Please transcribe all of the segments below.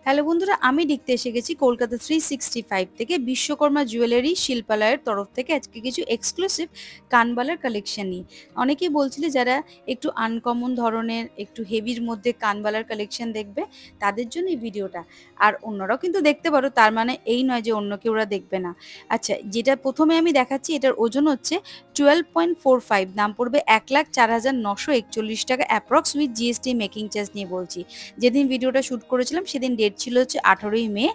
Hello বন্ধুরা, আমি দেখতে এসে গেছি কলকাতা 365 থেকে বিশ্বকর্মা জুয়েলারি শিল্পালয়ের তরফ থেকে আজকে কিছু এক্সক্লুসিভ কানবালার কালেকশন নিয়ে। অনেকেই বলছিলে যারা একটু আনকমন ধরনের একটু হেভির মধ্যে কানবালার কালেকশন দেখবে তাদের জন্য এই ভিডিওটা। আর অন্যরাও কিন্তু দেখতে পারো, তার মানে এই নয় যে অন্য কেউ ওরা দেখবে না। আচ্ছা, যেটা প্রথমে আমি দেখাচ্ছি এটার ওজন হচ্ছে 12.45, দাম পড়বে 1,04,941 টাকা approx with GST making charge নিয়ে বলছি। যেদিন ভিডিওটা শ্যুট করেছিলাম সেদিন ডেট ছিল হচ্ছে 18ই মে,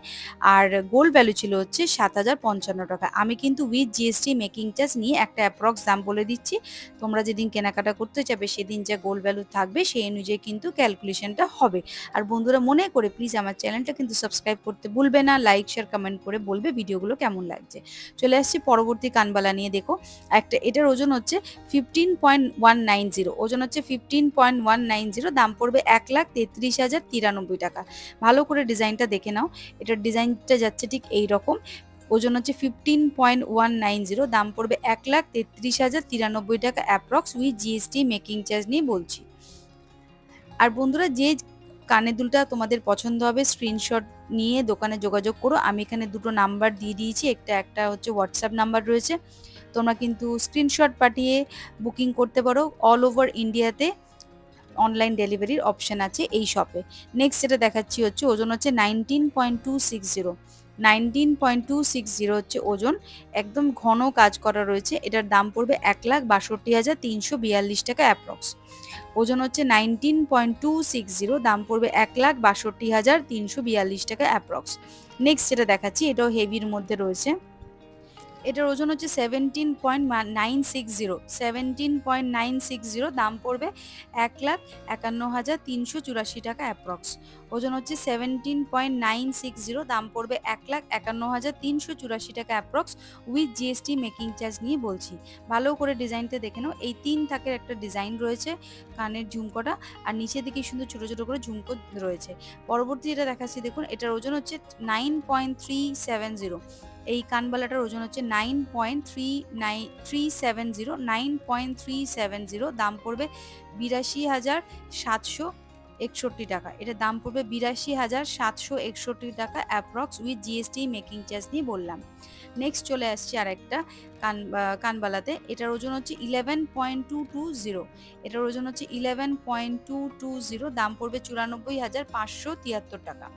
আর গোল্ড ভ্যালু ছিল হচ্ছে 7,055 টাকা। আমি কিন্তু উইথ জিএসটি মেকিং চার্জ নিয়ে একটা অ্যাপ্রক্স দাম বলে দিচ্ছি। তোমরা যেদিন কেনাকাটা করতে যাবে সেদিন যা গোল্ড ভ্যালু থাকবে সেই অনুযায়ী কিন্তু ক্যালকুলেশনটা হবে। আর বন্ধুরা, মনে করে প্লিজ আমার চ্যানেলটা কিন্তু সাবস্ক্রাইব করতে ভুলবে না, লাইক শেয়ার কমেন্ট করে বলবে ভিডিওগুলো কেমন লাগছে। চলে আসছি পরবর্তী কানবালা নিয়ে। দেখো একটা, এটার ওজন হচ্ছে 15.190, ওজন হচ্ছে 15.190, দাম পড়বে 1,33,093 টাকা। ভালো করে ডিজাইনটা দেখে নাও, এটার ডিজাইনটা যাচ্ছে ঠিক এই রকম। ওজন হচ্ছে 15.190, দাম পড়বে 1,33,093 টাকা approx with GST making charge নিয়ে বলছি। আর বন্ধুরা, যে কানের দুলটা তোমাদের পছন্দ হবে স্ক্রিনশট নিয়ে দোকানে যোগাযোগ করো। আমি এখানে দুটো নাম্বার দিয়ে দিয়েছি, একটা হচ্ছে হোয়াটসঅ্যাপ নাম্বার রয়েছে, তোমরা কিন্তু স্ক্রিনশট পাঠিয়ে বুকিং করতে পারো। অল ওভার ইন্ডিয়াতে অনলাইন ডেলিভারির অপশন আছে এই শপে। নেক্সট যেটা দেখাচ্ছি হচ্ছে ওজন হচ্ছে 19.260, 19.260 হচ্ছে ওজন, একদম ঘন কাজ করা রয়েছে। এটার দাম পড়বে 1,62,342 টাকা অ্যাপ্রক্স। ওজন হচ্ছে 19.260, দাম পড়বে 1,62,342 টাকা অ্যাপ্রক্স। নেক্সট যেটা দেখাচ্ছি এটাও হেভির মধ্যে রয়েছে, এটার ওজন হচ্ছে 17.960, 17.960, দাম পড়বে 1,51,384 টাকা অ্যাপ্রক্স। ওজন হচ্ছে 17.960, দাম পড়বে 1,51,384 টাকা approx with GST making charge নিয়ে বলছি। ভালো করে ডিজাইনটা দেখে নাও, এই 3 থাকের একটা ডিজাইন রয়েছে কানের ঝুমকোটা, আর নিচে দিকে সুন্দর ছোট ছোট করে ঝুমকো রয়েছে। পরবর্তী যেটা দেখাচ্ছি দেখুন, এটার ওজন হচ্ছে 9.370, এই কানবালাটার ওজন হচ্ছে 9.370, দাম পড়বে 82,761 টাকা। এটার দাম পড়বে 82,761 টাকা approx with GST making charge নিয়ে বললাম। নেক্সট চলে আসছে আর একটা কানবালাতে, এটার ওজন হচ্ছে 11.220, এটার ওজন হচ্ছে 11.220, দাম পড়বে 94,573 টাকা।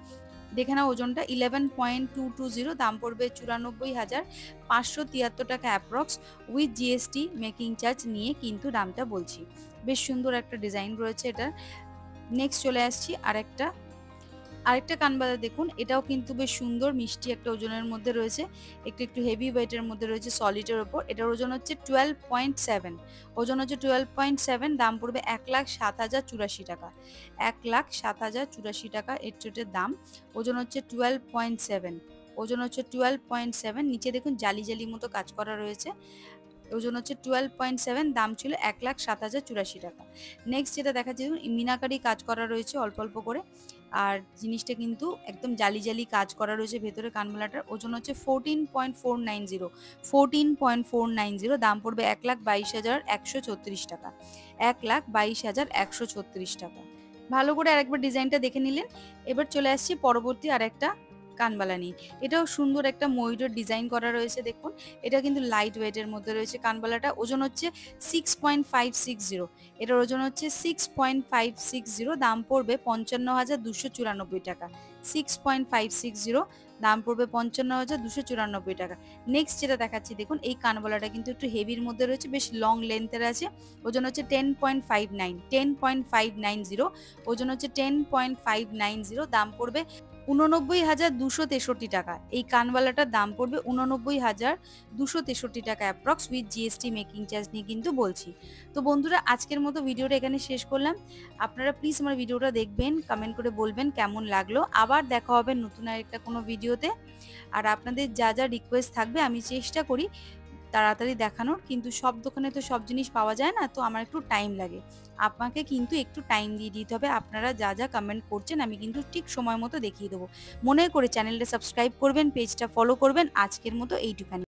দেখে নাও ওজনটা 11.220, দাম পড়বে 94,573 টাকা approx with GST making charge নিয়ে কিন্তু দামটা বলছি। বেশ সুন্দর একটা ডিজাইন রয়েছে এটা। নেক্সট চলে আসছি আরেকটা কানবালা। দেখুন এটাও কিন্তু বেশ সুন্দর মিষ্টি একটা ওজনের মধ্যে রয়েছে, একটু হেভি ওয়েটের মধ্যে রয়েছে, সলিডের ওপর। এটার ওজন হচ্ছে 12.7, ওজন হচ্ছে 12.7, দাম পড়বে 1,07,084 টাকা, 1,07,084 টাকা এর চোটের দাম। ওজন হচ্ছে 12.7, ওজন হচ্ছে 12.7, নিচে দেখুন জালি জালি মতো কাজ করা রয়েছে। ওজন হচ্ছে 12.7, দাম ছিল 1,07,084 টাকা। নেক্সট যেটা দেখাচ্ছি দেখুন, মিনাকারি কাজ করা রয়েছে অল্প অল্প করে, আর জিনিসটা কিন্তু একদম জালি জালি কাজ করা রয়েছে ভেতরে কানবালাটার। ওজন হচ্ছে 14.490, 14.490, দাম পড়বে 1,22,136 টাকা, 1,22,136 টাকা। ভালো করে আরেকবার ডিজাইনটা দেখে নিলেন। এবার চলে আসছি পরবর্তী আরেকটা কানবালা নিয়ে। এটাও সুন্দর একটা ময়ূরের ডিজাইন করা রয়েছে। দেখুন এটা কিন্তু লাইট ওয়েটের মধ্যে রয়েছে কানবালাটা। ওজন হচ্ছে 6.560, এটার ওজন হচ্ছে 6.560, দাম পড়বে 55,294 টাকা, 6.560, দাম পড়বে 55,294 টাকা। নেক্সট যেটা দেখাচ্ছি দেখুন, এই কানবালাটা কিন্তু একটু হেভির মধ্যে রয়েছে, বেশ লং লেন্থের আছে। ওজন হচ্ছে 10.59, 10.590, ওজন হচ্ছে 10.590, দাম পড়বে 89,263 টাকা। এই কানবালাটার দাম পড়বে 89,263 টাকা approx with GST making charge নিয়ে কিন্তু বলছি। তো বন্ধুরা, আজকের মতো ভিডিওটা এখানে শেষ করলাম। আপনারা প্লিজ আমার ভিডিওটা দেখবেন, কমেন্ট করে বলবেন কেমন লাগলো। আবার দেখা হবে নতুন আরেকটা কোনো ভিডিওতে। আর আপনাদের যা যা রিকোয়েস্ট থাকবে আমি চেষ্টা করি তাড়াতাড়ি দেখানোর, কিন্তু সব দোকানে তো সব জিনিস পাওয়া যায় না, তো আমার একটু টাইম লাগে। আপনাকে কিন্তু একটু টাইম দিয়ে দিতে হবে। আপনারা যা যা কমেন্ট করছেন আমি কিন্তু ঠিক সময় মতো দেখিয়ে দেবো। মনে করে চ্যানেলটা সাবস্ক্রাইব করবেন, পেজটা ফলো করবেন। আজকের মতো এইটুখানি।